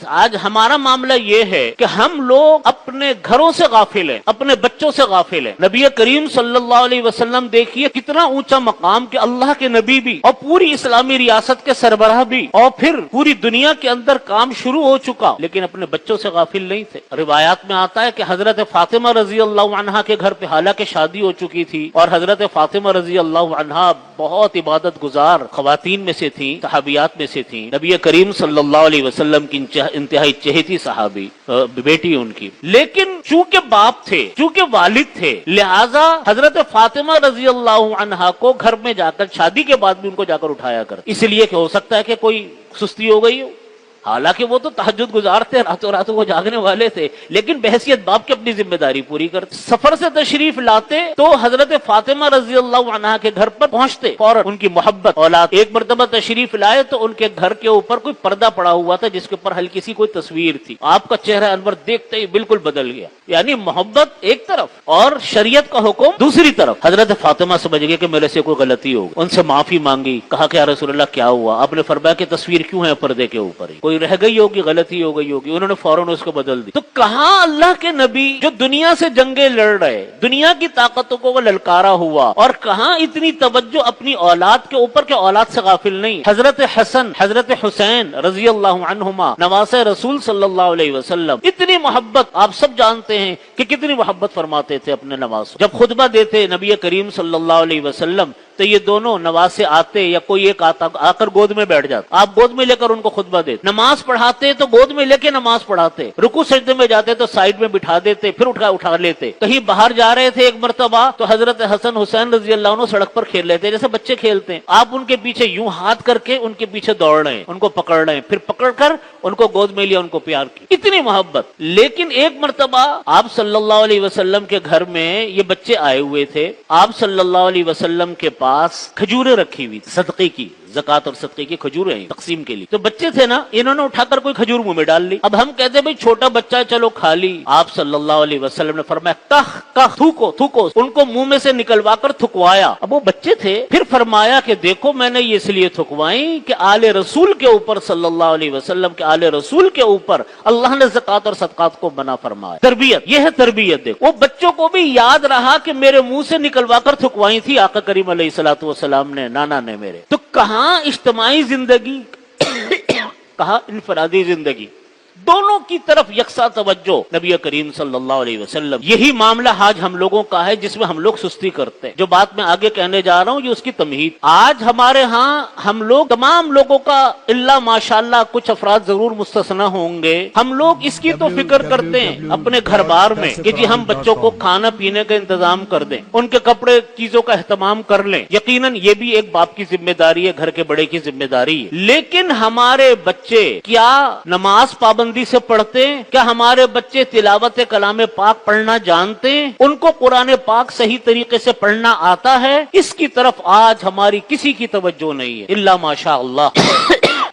آج ہمارا معاملہ یہ ہے کہ ہم لوگ اپنے گھروں سے غافل ہیں، اپنے بچوں سے غافل ہیں۔ نبی کریم صلی اللہ علیہ وسلم دیکھیے کتنا اونچا مقام کہ اللہ کے نبی بھی اور پوری اسلامی ریاست کے سربراہ بھی اور پھر پوری دنیا کے اندر کام شروع ہو چکا، لیکن اپنے بچوں سے غافل نہیں تھے۔ روایات میں آتا ہے کہ حضرت فاطمہ رضی اللہ عنہا کے گھر پہ حالانکہ شادی ہو چکی تھی، اور حضرت فاطمہ رضی اللہ عنہا بہت عبادت گزار خواتین میں سے تھیں، صحابیات میں سے تھیں، نبی کریم صلی اللہ علیہ وسلم کی انتہائی چہیتی صحابی بیٹی ان کی، لیکن چونکہ باپ تھے، چونکہ والد تھے، لہذا حضرت فاطمہ رضی اللہ عنہا کو گھر میں جا کر شادی کے بعد بھی ان کو جا کر اٹھایا کر، اس لیے کہ ہو سکتا ہے کہ کوئی سستی ہو گئی ہو، حالانکہ وہ تو تہجد گزار تھے، راتوں راتوں کو جاگنے والے تھے، لیکن بحیثیت باپ کی اپنی ذمہ داری پوری کرتے۔ سفر سے تشریف لاتے تو حضرت فاطمہ رضی اللہ عنہا کے گھر پر پہنچتے، فوراً ان کی محبت اولاد۔ ایک مرتبہ تشریف لائے تو ان کے گھر کے اوپر کوئی پردہ پڑا ہوا تھا جس کے اوپر ہلکی سی کوئی تصویر تھی، آپ کا چہرہ انور دیکھتے ہی بالکل بدل گیا، یعنی محبت ایک طرف اور شریعت کا حکم دوسری طرف۔ حضرت فاطمہ سمجھ گئے کہ میرے سے کوئی غلطی ہوگی، ان سے معافی مانگی، کہا کہ یا رسول اللہ کیا ہوا؟ آپ نے فرمایا کہ تصویر کیوں ہے پردے کے اوپر، کوئی رہ گئی ہوگی، غلطی ہو گئی ہوگی، انہوں نے فوراً اس کو بدل دی۔ تو کہاں اللہ کے نبی جو دنیا سے جنگیں لڑ رہے، دنیا کی طاقتوں کو وہ للکارا ہوا، اور کہاں اتنی توجہ اپنی اولاد کے اوپر کہ اولاد سے غافل نہیں۔ حضرت حسن، حضرت حسین رضی اللہ عنہما نواسے رسول صلی اللہ علیہ وسلم، اتنی محبت آپ سب جانتے ہیں کہ کتنی محبت فرماتے تھے اپنے نواسوں۔ جب خطبہ دیتے نبی کریم صلی اللہ علیہ وسلم تو یہ دونوں نواسے آتے یا کوئی ایک آتا، آ کر گود میں بیٹھ جاتا، آپ گود میں لے کر ان کو خطبہ دیتے، نماز پڑھاتے تو گود میں لے کے نماز پڑھاتے، رکوع سجدے میں جاتے تو سائیڈ میں بٹھا دیتے، پھر اٹھا لیتے۔ کہیں باہر جا رہے تھے ایک مرتبہ تو حضرت حسن حسین رضی اللہ عنہ سڑک پر کھیل رہے تھے جیسے بچے کھیلتے ہیں، آپ ان کے پیچھے یوں ہاتھ کر کے ان کے پیچھے دوڑ رہے ہیں، ان کو پکڑ رہے ہیں، پھر پکڑ کر ان کو گود میں لیا، ان کو پیار کی، اتنی محبت۔ لیکن ایک مرتبہ آپ صلی اللہ علیہ وسلم کے گھر میں یہ بچے آئے ہوئے تھے، آپ صلی اللہ علیہ وسلم کے پاس کھجوریں رکھی ہوئی تھی صدقے کی، زکات اور صدقے کی کھجوریں ہیں تقسیم کے لیے، تو بچے تھے نا، انہوں نے اٹھا کر کوئی کھجور منہ میں ڈال لی۔ اب ہم کہتے ہیں بھئی چھوٹا بچہ ہے چلو کھا لی، آپ صلی اللہ علیہ وسلم نے فرمایا کخ کخ، تھوکو تھوکو، ان کو منہ میں سے نکلوا کر تھکوایا۔ اب وہ بچے تھے، پھر فرمایا کہ دیکھو میں نے یہ اس لیے تھکوائیں کہ آل رسول کے اوپر صلی اللہ علیہ وسلم کے آل رسول کے اوپر اللہ نے زکات اور صدقات کو منع فرمایا۔ تربیت، یہ ہے تربیت۔ دیکھو وہ بچوں کو بھی یاد رہا کہ میرے منہ سے نکلوا کر تھکوائی تھی آقا کریم علیہ الصلوۃ والسلام نے، نانا نے میرے۔ تو کہاں اجتماعی زندگی کہاں انفرادی زندگی، دونوں کی طرف یکساں توجہ نبی کریم صلی اللہ علیہ وسلم۔ یہی معاملہ آج ہم لوگوں کا ہے جس میں ہم لوگ سستی کرتے ہیں۔ جو بات میں آگے کہنے جا رہا ہوں یہ اس کی تمہید۔ آج ہمارے ہاں ہم لوگ، تمام لوگوں کا الا ماشاءاللہ کچھ افراد ضرور مستثنا ہوں گے، ہم لوگ اس کی تو فکر کرتے ہیں اپنے گھر بار میں کہ جی ہم بچوں کو کھانا پینے کا انتظام کر دیں، ان کے کپڑے چیزوں کا اہتمام کر لیں۔ یقیناً یہ بھی ایک باپ کی ذمہ داری ہے، گھر کے بڑے کی ذمہ داری ہے، لیکن ہمارے بچے کیا نماز پابندی سے پڑھتے ہیں؟ کیا ہمارے بچے تلاوت کلام پاک پڑھنا جانتے ہیں؟ ان کو قرآن پاک صحیح طریقے سے پڑھنا آتا ہے؟ اس کی طرف آج ہماری کسی کی توجہ نہیں ہے الا ماشاء اللہ۔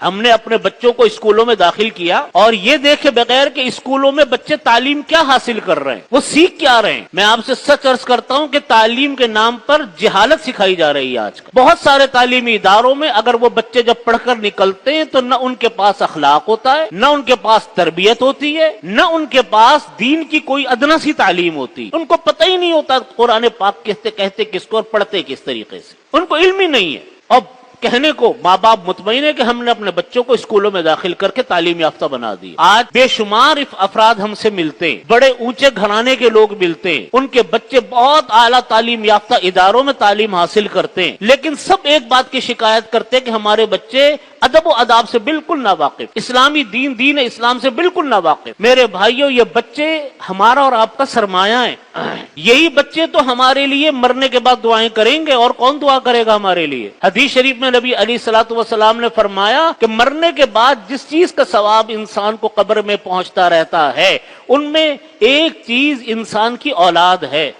ہم نے اپنے بچوں کو اسکولوں میں داخل کیا اور یہ دیکھے بغیر کہ اسکولوں میں بچے تعلیم کیا حاصل کر رہے ہیں، وہ سیکھ کیا رہے ہیں۔ میں آپ سے سچ عرض کرتا ہوں کہ تعلیم کے نام پر جہالت سکھائی جا رہی ہے آج کل۔ بہت سارے تعلیمی اداروں میں اگر وہ بچے جب پڑھ کر نکلتے ہیں تو نہ ان کے پاس اخلاق ہوتا ہے، نہ ان کے پاس تربیت ہوتی ہے، نہ ان کے پاس دین کی کوئی ادنا سی تعلیم ہوتی، ان کو پتہ ہی نہیں ہوتا قرآن پاک کہتے کس کو اور پڑھتے کس طریقے سے، ان کو علم ہی نہیں ہے۔ اور کہنے کو ماں باپ مطمئن ہے کہ ہم نے اپنے بچوں کو اسکولوں میں داخل کر کے تعلیم یافتہ بنا دی۔ آج بے شمار افراد ہم سے ملتے ہیں، بڑے اونچے گھرانے کے لوگ ملتے ہیں، ان کے بچے بہت اعلیٰ تعلیم یافتہ اداروں میں تعلیم حاصل کرتے ہیں، لیکن سب ایک بات کی شکایت کرتے ہیں کہ ہمارے بچے ادب و آداب سے بالکل ناواقف، اسلامی دین اسلام سے بالکل ناواقف۔ میرے بھائیوں، یہ بچے ہمارا اور آپ کا سرمایہ ہیں، یہی بچے تو ہمارے لیے مرنے کے بعد دعائیں کریں گے، اور کون دعا کرے گا ہمارے لیے؟ حدیث شریف میں نبی علیہ الصلوۃ والسلام نے فرمایا کہ مرنے کے بعد جس چیز کا ثواب انسان کو قبر میں پہنچتا رہتا ہے ان میں ایک چیز انسان کی اولاد ہے۔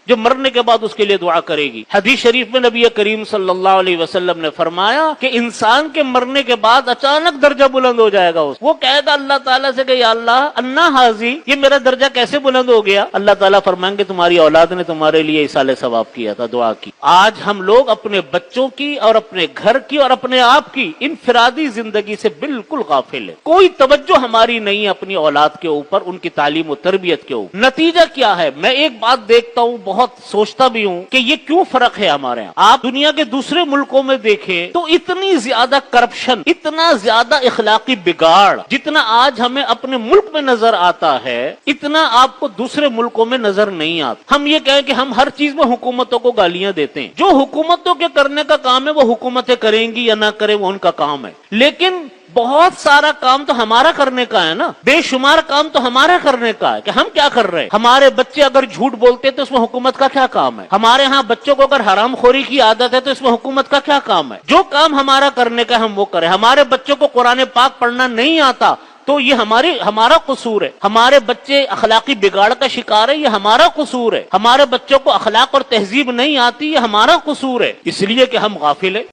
جو مرنے کے بعد اس کے لیے دعا کرے گی۔ حدیث شریف میں نبی کریم صلی اللہ علیہ وسلم نے فرمایا کہ انسان کے مرنے کے بعد اچانک درجہ بلند ہو جائے گا، وہ کہے گا اللہ تعالیٰ سے کہ یا اللہ انا حاضی، یہ میرا درجہ کیسے بلند ہو گیا؟ اللہ تعالیٰ فرمائیں گے تمہاری اولاد نے تمہارے لیے ایصال ثواب کیا تھا، دعا کی۔ آج ہم لوگ اپنے بچوں کی اور اپنے گھر کی اور اپنے آپ کی انفرادی زندگی سے بالکل غافل ہے، کوئی توجہ ہماری نہیں ہے اپنی اولاد کے اوپر، ان کی تعلیم و تربیت کے اوپر۔ نتیجہ کیا ہے؟ میں ایک بات دیکھتا ہوں، بہت سوچتا بھی ہوں کہ یہ کیوں فرق ہے ہمارے یہاں۔ آپ دنیا کے دوسرے ملکوں میں دیکھیں تو اتنی زیادہ کرپشن، اتنا زیادہ اخلاقی بگاڑ جتنا آج ہمیں اپنے ملک میں نظر آتا ہے، اتنا آپ کو دوسرے ملکوں میں نظر نہیں آتا۔ ہم یہ کہیں کہ ہم ہر چیز میں حکومتوں کو گالیاں دیتے ہیں، جو حکومتوں کے کرنے کا کام ہے وہ حکومتیں کریں گی یا نہ کریں، وہ ان کا کام ہے، لیکن بہت سارا کام تو ہمارا کرنے کا ہے نا، بے شمار کام تو ہمارا کرنے کا ہے کہ ہم کیا کر رہے ہیں۔ ہمارے بچے اگر جھوٹ بولتے تو اس میں حکومت کا کیا کام ہے؟ ہمارے ہاں بچوں کو اگر حرام خوری کی عادت ہے تو اس میں حکومت کا کیا کام ہے؟ جو کام ہمارا کرنے کا ہم وہ کریں۔ ہمارے بچوں کو قرآن پاک پڑھنا نہیں آتا تو یہ ہمارا قصور ہے۔ ہمارے بچے اخلاقی بگاڑ کا شکار ہے، یہ ہمارا قصور ہے۔ ہمارے بچوں کو اخلاق اور تہذیب نہیں آتی، یہ ہمارا قصور ہے، اس لیے کہ ہم غافل ہیں۔